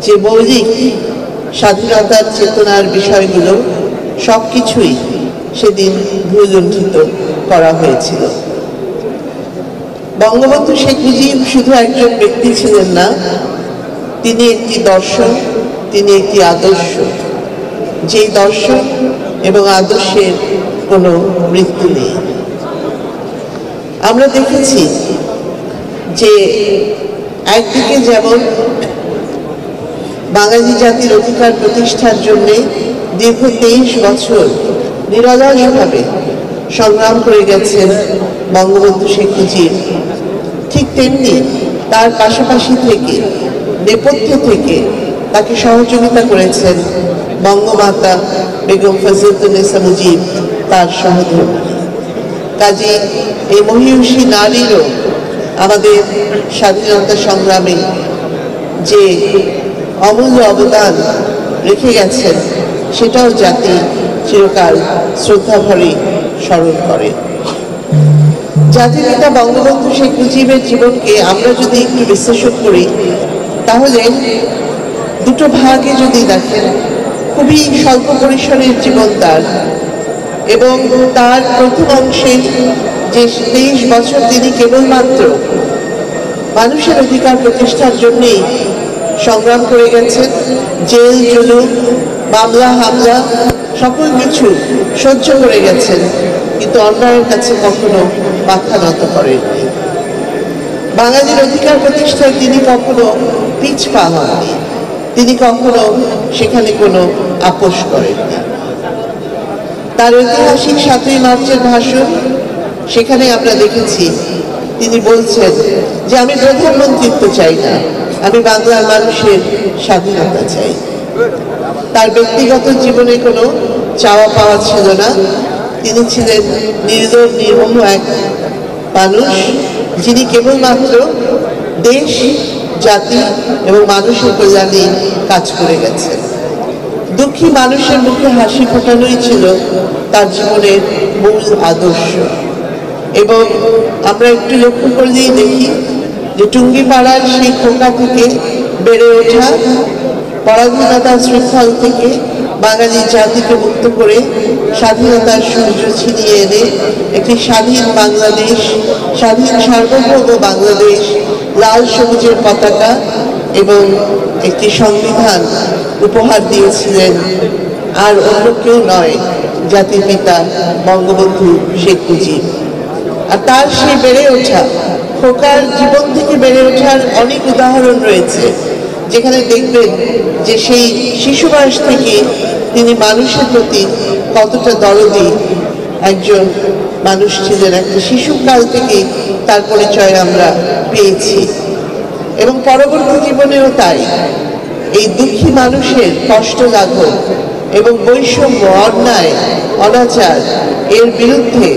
যে মৌলিক স্বাধীনতার চেতনার বিষয়গুলো সবকিছুই সেদিন ভুলুণ্ঠিত করা হয়েছিল। বঙ্গবন্ধু শেখ মুজিব শুধু একজন ব্যক্তি ছিলেন না, তিনি একটি দর্শন, তিনি একটি আদর্শ। যেই দর্শন এবং আদর্শের কোনো মৃত্যু নেই। আমরা দেখেছি যে একদিকে যেমন বাঙালি জাতির অধিকার প্রতিষ্ঠার জন্য দীর্ঘ 23 বছর নিরলসভাবে সংগ্রাম করে গেছেন বঙ্গবন্ধু শেখ মুজিব, ঠিক তেমনি তার পাশাপাশি থেকে নেপথ্যে থেকে তাকে সহযোগিতা করেছেন বঙ্গমাতা বেগম ফজিলাতুন্নেসা মুজিব, তার সহধর্মী। কাজে এই মহিয়সী নারীরও আমাদের স্বাধীনতা সংগ্রামে যে অমূল্য অবদান রেখে গেছেন সেটাও জাতি চিরকাল শ্রদ্ধাভরে স্মরণ করে। জাতির পিতা বঙ্গবন্ধু শেখ মুজিবের জীবনকে আমরা যদি একটু বিশ্লেষণ করি তাহলে দুটো ভাগে যদি দেখেন, খুবই স্বল্প পরিসরের জীবন তার, এবং তার প্রথম অংশে যে 23 বছর তিনি কেবলমাত্র মানুষের অধিকার প্রতিষ্ঠার জন্যেই সংগ্রাম করে গেছেন। জেল জুলুম, মামলা হামলা সকল কিছু সহ্য করে গেছেন, কিন্তু অন্যায়ের কাছে কখনো মাথা নত করেননি। বাঙালির অধিকার প্রতিষ্ঠায় তিনি কখনো পিছপা হননি, তিনি কখনো সেখানে কোনো আপোষ করেননি। তার ঐতিহাসিক 7ই মার্চের ভাষণ, সেখানে আমরা দেখেছি তিনি বলছেন যে আমি প্রধানমন্ত্রিত্ব চাই না, আমি বাংলার মানুষের স্বাধীনতা চাই। তার ব্যক্তিগত জীবনে কোনো চাওয়া পাওয়া ছিল না, তিনি ছিলেন নির্দোষ নির্মম এক মানুষ, যিনি কেবলমাত্র দেশ, জাতি এবং মানুষের কল্যাণে কাজ করে গেছেন। দুঃখী মানুষের মুখে হাসি ফোটানোই ছিল তার জীবনের মূল আদর্শ। এবং আমরা একটু লক্ষ্য করলেই দেখি যে টুঙ্গিপাড়ার সেই খোকা থেকে বেড়ে ওঠা, পরাধীনতার শৃঙ্খল থেকে বাঙালি জাতিকে মুক্ত করে স্বাধীনতার সূর্য ছিনিয়ে এনে একটি স্বাধীন বাংলাদেশ, স্বাধীন সার্বভৌম বাংলাদেশ, লাল সবুজের পতাকা এবং একটি সংবিধান উপহার দিয়েছিলেন আর অন্য কেউ নয়, জাতির পিতা বঙ্গবন্ধু শেখ মুজিব। আর তার সেই বেড়ে ওঠা, খোকার জীবন থেকে বেড়ে ওঠার অনেক উদাহরণ রয়েছে, যেখানে দেখবেন যে সেই শিশু বয়স থেকে তিনি মানুষের প্রতি কতটা দরদি একজন মানুষ ছিলেন। একটা শিশুকাল থেকে তার পরিচয় আমরা পেয়েছি এবং পরবর্তী জীবনেও তাই। এই দুঃখী মানুষের কষ্ট লাঘব এবং বৈষম্য, অন্যায়, অনাচার এর বিরুদ্ধে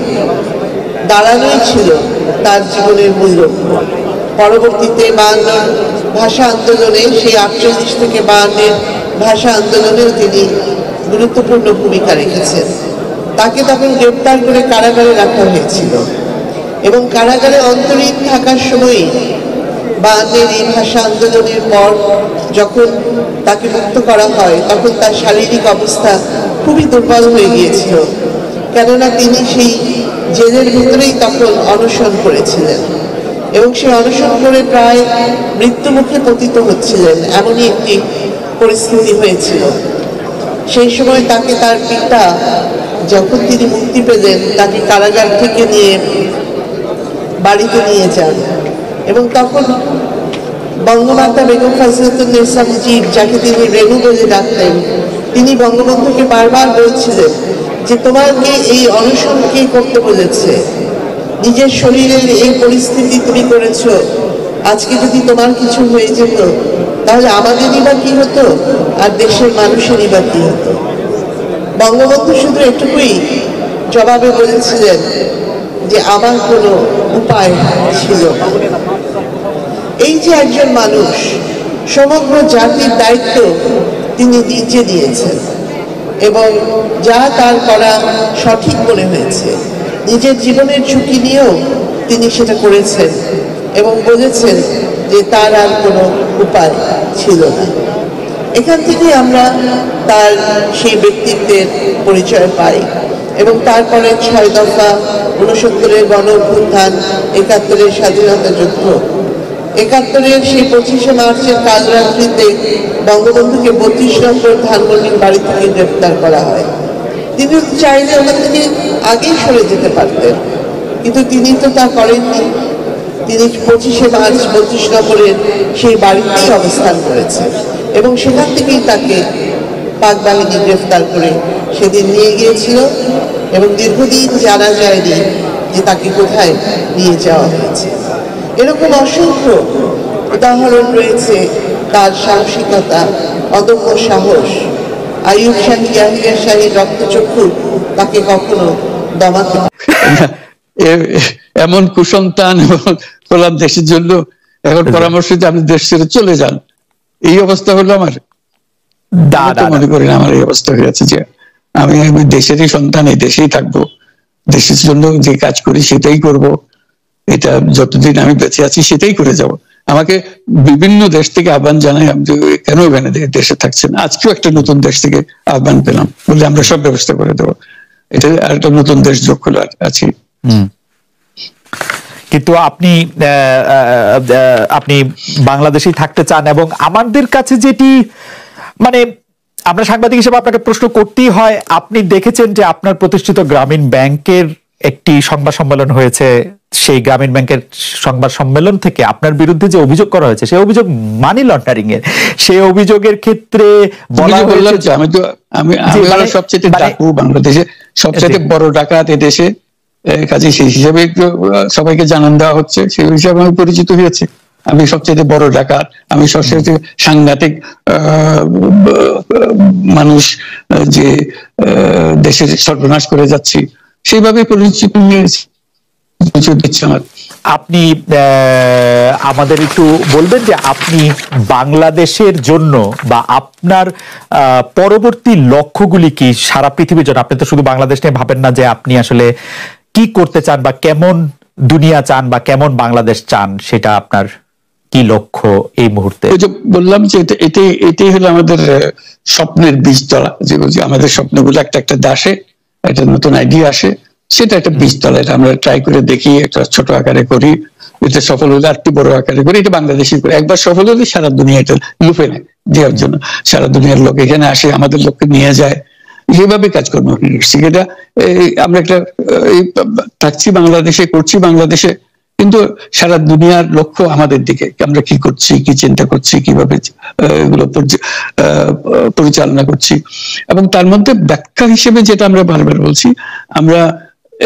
দাঁড়ানোই ছিল তার জীবনের মূল লক্ষ্য। পরবর্তীতে 52 ভাষা আন্দোলনে, সেই 48 থেকে 52 ভাষা আন্দোলনেও তিনি গুরুত্বপূর্ণ ভূমিকা রেখেছেন। তাকে তখন গ্রেপ্তার করে কারাগারে রাখা হয়েছিল এবং কারাগারে অন্তরীণ থাকার সময়ই 52 এই ভাষা আন্দোলনের পর যখন তাকে মুক্ত করা হয় তখন তার শারীরিক অবস্থা খুবই দুর্বল হয়ে গিয়েছিল, কেননা তিনি সেই জেলের ভিতরেই তখন অনশন করেছিলেন এবং সেই অনশন করে প্রায় মৃত্যুমুখে পতিত হচ্ছিলেন, এমনই একটি পরিস্থিতি হয়েছিল। সেই সময় তাকে তার পিতা, যখন তিনি মুক্তি পেলেন, তাকে কারাগার থেকে নিয়ে বাড়িতে নিয়ে যান এবং তখন বঙ্গমাতা বেগম ফজিলাতুন্নেসা মুজিব, যাকে তিনি রেণু বলে ডাকতেন, তিনি বঙ্গবন্ধুকে বারবার বলছিলেন যে তোমাকে এই অনশন কে করতে বলেছে, নিজের শরীরের এই পরিস্থিতি তুমি করেছ, আজকে যদি তোমার কিছু হয়ে যেত তাহলে আমাদেরই বা কি হতো আর দেশের মানুষেরই বা কি হতো। বঙ্গবন্ধু শুধু এটুকুই জবাবে বলেছিলেন যে আমার কোনো উপায় ছিল না। এই যে একজন মানুষ, সমগ্র জাতির দায়িত্ব তিনি নিজে দিয়েছেন এবং যা তার করা সঠিক মনে হয়েছে, নিজের জীবনের ঝুঁকি নিয়েও তিনি সেটা করেছেন এবং বলেছেন যে তার আর কোনো উপায় ছিল না। এখান থেকে আমরা তার সেই ব্যক্তিত্বের পরিচয় পাই। এবং তারপরে 6 দফা, 69-এর গণ অভ্যুত্থান, 71-এর স্বাধীনতা যুদ্ধ, 71-এর সেই 25শে মার্চের কাল রাত্রিতে বঙ্গবন্ধুকে 32 নম্বর ধানমন্ডির বাড়ি থেকে গ্রেফতার করা হয়। তিনি চাইলে ওখান থেকে আগেই সরে যেতে পারতেন, কিন্তু তিনি তো তা করেননি। তিনি 25শে মার্চ 32 নম্বরের সেই বাড়িতেই অবস্থান করেছেন এবং সেখান থেকেই তাকে পাক বাহিনী গ্রেফতার করে সেদিন নিয়ে গিয়েছিল এবং দীর্ঘদিন জানা যায়নি যে তাকে কোথায় নিয়ে যাওয়া হয়েছে। এরকম অসংখ্য উদাহরণ রয়েছে তার সাহসিকতা, অদম্য সাহস। আইয়ুব শাহী, ইয়াহিয়া শাহীর রক্তচক্ষু তাকে কখনো দমাতে এমন কুসন্তান হলাম দেশের জন্য, এখন পরামর্শ যে আপনি দেশ ছেড়ে চলে যান, এই অবস্থা হলো আমার। মনে করি না আমার এই অবস্থা হয়েছে যে আমি দেশেরই সন্তান, এই দেশেই থাকবো, দেশের জন্য যে কাজ করি সেটাই করব, এটা যতদিন আমি বেঁচে আছি সেটাই করে যাব। আমাকে বিভিন্ন দেশ থেকে আহ্বান জানায়, আমি কেন এখানে দেশে থাকছেন। আজকেও একটা নতুন দেশ থেকে আহ্বান পেলাম, বলে আমরা সব ব্যবস্থা করে দেবো। এটা আরেকটা নতুন দেশ যোগ করে আছি। কিন্তু আপনি বাংলাদেশেই থাকতে চান, এবং আমাদের কাছে যেটি মানে আমরা সাংবাদিক হিসেবে আপনাকে প্রশ্ন করতেই হয়, আপনি দেখেছেন যে আপনার প্রতিষ্ঠিত গ্রামীণ ব্যাংকের একটি সংবাদ সম্মেলন হয়েছে, সেই গ্রামীণ ব্যাংকের সংবাদ সম্মেলন থেকে আপনার বিরুদ্ধে যে অভিযোগ করা হয়েছে সেই অভিযোগ মানি লন্ডারিং এর। সেই অভিযোগের ক্ষেত্রে বলা হয়েছে যে আমি সবচেয়ে ডাকু, বাংলাদেশে সবচেয়ে বড় ডাকাত এদেশে, কাজে সেই হিসাবে সবাইকে জানান দেওয়া হচ্ছে, সেই হিসাবে আমি পরিচিত হয়েছে। আমি সবচেয়ে বড় ডাকাত, আমি সবচেয়ে সাংঘাতিক মানুষ যে দেশের সর্বনাশ করে যাচ্ছি, সেইভাবে পরিচিত হয়েছে। আপনি আমাদের একটু বলবেন যে আপনি বাংলাদেশের জন্য বা আপনার পরবর্তী লক্ষ্যগুলি কি সারা পৃথিবীর জন্য? আপনি তো শুধু বাংলাদেশ নিয়ে ভাবেন না, যে আপনি আসলে কি করতে চান বা কেমন দুনিয়া চান বা কেমন বাংলাদেশ চান, সেটা আপনার কি লক্ষ্য এই মুহূর্তে? বললাম যে এটাই হলো আমাদের স্বপ্নের বীজতলা, যে আমাদের স্বপ্নগুলো একটা একটা দাসে একটা নতুন আইডিয়া আসে, সেটা একটা বীজতলা। এটা আমরা ট্রাই করে দেখি, একটা ছোট আকারে করি, এটা সফল হলে আরেকটু বড় আকারে করি, এটা বাংলাদেশি করে। একবার সফল হলে সারা দুনিয়া এটা লুফে নেয় দেওয়ার জন্য, সারা দুনিয়ার লোক এখানে আসে, আমাদের লোককে নিয়ে যায়, সেভাবে কাজকর্ম করছি। এটা আমরা একটা থাকছি বাংলাদেশে, করছি বাংলাদেশে, কিন্তু সারা দুনিয়ার লক্ষ্য আমাদের দিকে, আমরা কি করছি, কি চিন্তা করছি, কিভাবে এগুলো পরিচালনা করছি। এবং তার মধ্যে ব্যাখ্যা হিসেবে যেটা আমরা বারবার বলছি, আমরা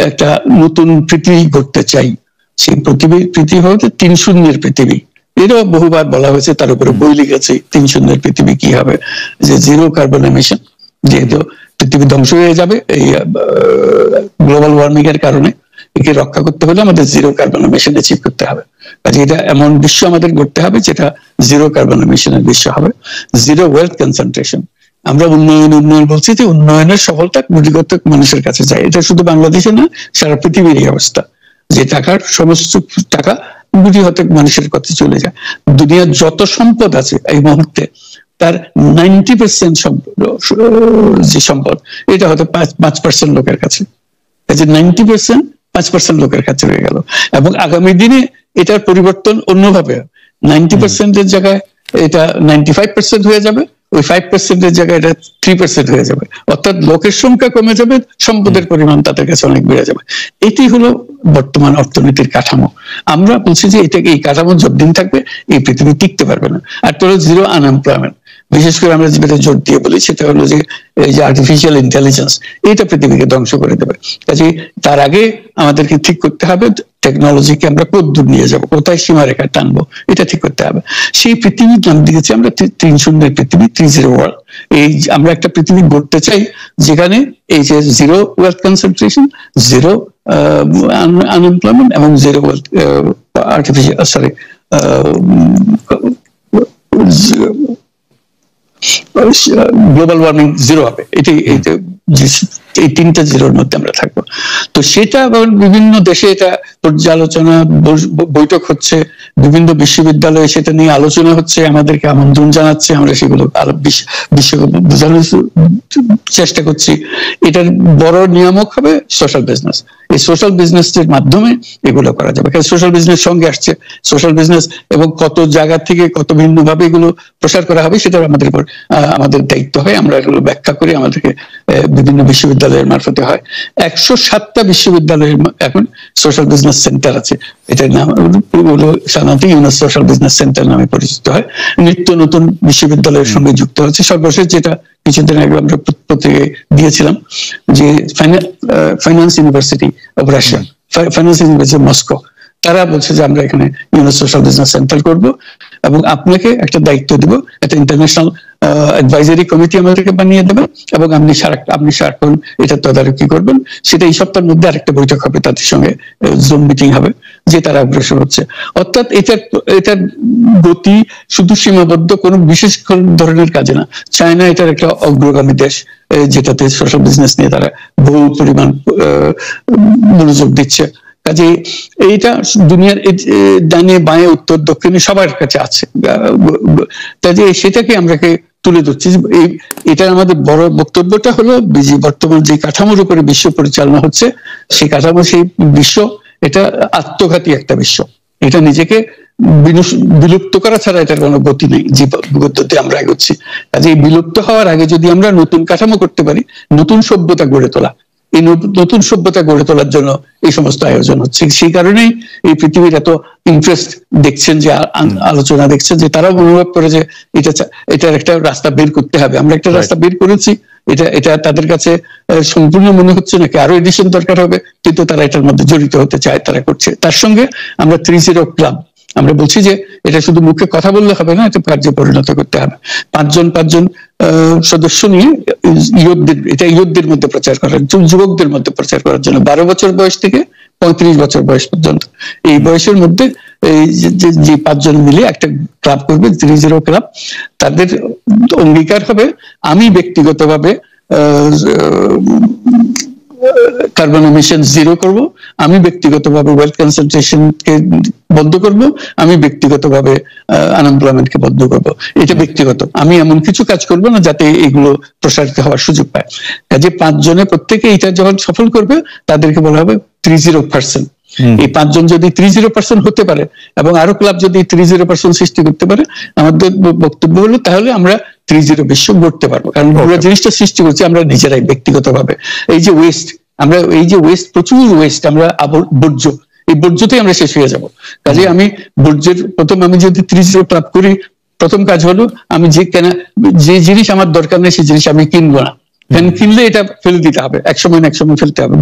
একটা নতুন পৃথিবী গড়তে চাই। সেই পৃথিবী হচ্ছে 3 শূন্যের পৃথিবী। এটাও বহুবার বলা হয়েছে, তার উপরে বই লিখেছে 3 শূন্যের পৃথিবী কি হবে, যে 0 কার্বন এমিশন, যেহেতু পৃথিবী ধ্বংস হয়ে যাবে এই গ্লোবাল ওয়ার্মিং এর কারণে, একে রক্ষা করতে হলে আমাদের 0 কার্বন এমিশন অ্যাচিভ করতে হবে। কাজে এটা এমন বিশ্ব আমাদের গড়তে হবে যেটা 0 কার্বন এমিশনের বিশ্ব হবে। 0 ওয়েলথ কনসেন্ট্রেশন। আমরা উন্নয়ন বলছি, যে উন্নয়নের সফলতা গুটিগত মানুষের কাছে যায়। এটা শুধু বাংলাদেশে না, সারা পৃথিবীর এই অবস্থা, যে টাকার সমস্ত টাকা গুটি হতে মানুষের কাছে চলে যায়। দুনিয়ার যত সম্পদ আছে এই মুহূর্তে, তার 90% যে সম্পদ, এটা হয়তো 5% লোকের কাছে, 90% 5% লোকের কাছে হয়ে গেল। এবং আগামী দিনে এটার পরিবর্তন অন্যভাবে, 90% এর জায়গায় এটা 95% হয়ে যাবে, ওই 5% এর জায়গায় এটা 3% হয়ে যাবে। অর্থাৎ লোকের সংখ্যা কমে যাবে, সম্পদের পরিমাণ তাদের কাছে অনেক বেড়ে যাবে। এটি হলো বর্তমান অর্থনীতির কাঠামো। আমরা বলছি যে এই কাঠামো যতদিন থাকবে এই পৃথিবী টিকতে পারবে না। আর তো 0 আনএমপ্লয়মেন্ট, বিশেষ করে আমরা যেটা জোর দিয়ে বলি সেটা হলো যে এই যে আর্টিফিশিয়াল ইন্টেলিজেন্স, এটা পৃথিবীকে ধ্বংস করে দেবে। কাজে তার আগে আমাদেরকে ঠিক করতে হবে টেকনোলজিকে আমরা কতদূর নিয়ে যাবো, কোথায় সীমারেখা টানবো, এটা ঠিক করতে হবে। সেই পৃথিবীর নাম দিয়েছি আমরা 3 শূন্যের পৃথিবী, 30 ওয়ার্ল্ড। এই আমরা একটা পৃথিবী গড়তে চাই যেখানে এই যে 0 ওয়েলথ কনসেন্ট্রেশন, 0 আনএমপ্লয়মেন্ট এবং 0 ওয়েলথ আর্টিফিশিয়াল গ্লোবাল ওয়ার্মিং 0 হবে। এটাই এই 3টা জিরোর মধ্যে আমরা থাকবো। তো সেটা বিভিন্ন দেশে এটা পর্যালোচনা বৈঠক হচ্ছে, বিভিন্ন বিশ্ববিদ্যালয়ে সেটা নিয়ে আলোচনা হচ্ছে, আমাদেরকে আমন্ত্রণ জানাচ্ছে, আমরা সেগুলো বিশ্বকে বোঝানোর চেষ্টা করছি। এটার বড় নিয়ামক হবে সোশ্যাল বিজনেস। এই সোশ্যাল বিজনেসের মাধ্যমে এগুলো করা যাবে। সোশ্যাল বিজনেস সঙ্গে আসছে সোশ্যাল বিজনেস, এবং কত জায়গা থেকে কত ভিন্ন ভাবে এগুলো প্রসার করা হবে সেটা আমাদের উপর আমাদের দায়িত্ব হয়। আমরা এগুলো ব্যাখ্যা করি, আমাদেরকে বিভিন্ন বিশ্ববিদ্যালয়ের মারফতে হয়। 107টা বিশ্ববিদ্যালয়ের এখন সোশ্যাল বিজনেস সেন্টার আছে। এটার নাম হলো সাধারণত ইউনুস সোশ্যাল বিজনেস সেন্টার নামে পরিচিত হয়। নিত্য নতুন বিশ্ববিদ্যালয়ের সঙ্গে যুক্ত হচ্ছে। সর্বশেষ যেটা কিছুদিন আগে আমরা পত্রিকায় দিয়েছিলাম যে finance university of Russia, finance university Moscow, তারা বলছে যে আমরা এখানে ইউনুস সোশ্যাল বিজনেস সেন্টার করব, এবং আপনাকে একটা দায়িত্ব দিব, একটা ইন্টারন্যাশনাল অ্যাডভাইজারি কমিটি আমাদেরকে বানিয়ে দেবে, এবং আপনি সারাক্ষণ এটা তদারকি করবেন। সেটা এই সপ্তাহের মধ্যে আরেকটা বৈঠক হবে, তাদের সঙ্গে জুম মিটিং হবে, যে তারা অগ্রসর হচ্ছে। অর্থাৎ এটার গতি শুধু সীমাবদ্ধ কোনো বিশেষ ধরনের কাজে না। চায়না এটার একটা অগ্রগামী দেশ, যেটাতে সোশ্যাল বিজনেস নিয়ে তারা বহু পরিমাণ মনোযোগ দিচ্ছে। কাজে এইটা দুনিয়ার ডানে বাঁয়ে উত্তর দক্ষিণে সবার কাছে আছে। কাজে সেটাকে আমরাকে তুলে ধরছি। এটা আমাদের বড় বক্তব্যটা হলো বর্তমান যে কাঠামোর উপরে বিশ্ব পরিচালনা হচ্ছে, সেই কাঠামো, সেই বিশ্ব এটা আত্মঘাতী একটা বিশ্ব। এটা নিজেকে বিলুপ্ত করা ছাড়া এটার কোনো গতি নেই, যে গতিতে আমরা এগোচ্ছি। কাজে এই বিলুপ্ত হওয়ার আগে যদি আমরা নতুন কাঠামো করতে পারি, নতুন সভ্যতা গড়ে তোলা, এই নতুন সভ্যতা গড়ে তোলার জন্য এই সমস্ত আয়োজন হচ্ছে। সেই কারণেই এই পৃথিবীর এত ইন্টারেস্ট দেখছেন, যে আলোচনা দেখছেন, যে তারাও অনুভব করে যে এটার একটা রাস্তা বের করতে হবে। আমরা একটা রাস্তা বের করেছি, এটা তাদের কাছে সম্পূর্ণ মনে হচ্ছে নাকি আরো এডিশন দরকার হবে, কিন্তু তারা এটার মধ্যে জড়িত হতে চায়, তারা করছে। তার সঙ্গে আমরা 3-0 ক্লাব, আমরা বলছি যে এটা শুধু মুখে কথা বললে হবে না, এটা কার্যে পরিণত করতে হবে। 5জন সদস্য নিয়ে এটা ইয়ুথদের মধ্যে প্রচার করার, যুবকদের মধ্যে প্রচার করার জন্য 12 বছর বয়স থেকে 35 বছর বয়স পর্যন্ত, এই বয়সের মধ্যে এই যে 5 জন মিলে একটা ক্লাব করবে, 3-0 ক্লাব। তাদের অঙ্গীকার হবে, আমি ব্যক্তিগতভাবে কার্বন এমিশন 0 করব, আমি ব্যক্তিগতভাবে ওয়েলথ কনসেন্ট্রেশনকে বন্ধ করব, আমি ব্যক্তিগতভাবে আনএমপ্লয়মেন্টকে বন্ধ করব। এটা ব্যক্তিগত, আমি এমন কিছু কাজ করব না যাতে এগুলো প্রসারিত হওয়ার সুযোগ পায়। কাজে 5 জনে প্রত্যেকে এটা যখন সফল করবে, তাদেরকে বলা হবে 30%। এই 5 জন যদি 30% হতে পারে, এবং আরো ক্লাব যদি 30% সৃষ্টি করতে পারে, আমাদের বক্তব্য হলো তাহলে আমরা 3-0 বিশ্ব গড়তে পারবো। কারণ পুরো জিনিসটা সৃষ্টি করছি আমরা নিজেরাই ব্যক্তিগতভাবে। এই যে ওয়েস্ট, প্রচুর ওয়েস্ট, আমরা বর্জ্য, এই বর্জ্যতেই আমরা শেষ হয়ে যাব। কাজে আমি বর্জ্যের আমি যদি 30-0 ক্লাব করি, প্রথম কাজ হলো আমি যে জিনিস আমার দরকার নেই সেই জিনিস আমি কিনবো না। কিনলে এটা ফেলে দিতে হবে, এক সময় ফেলতে হবে।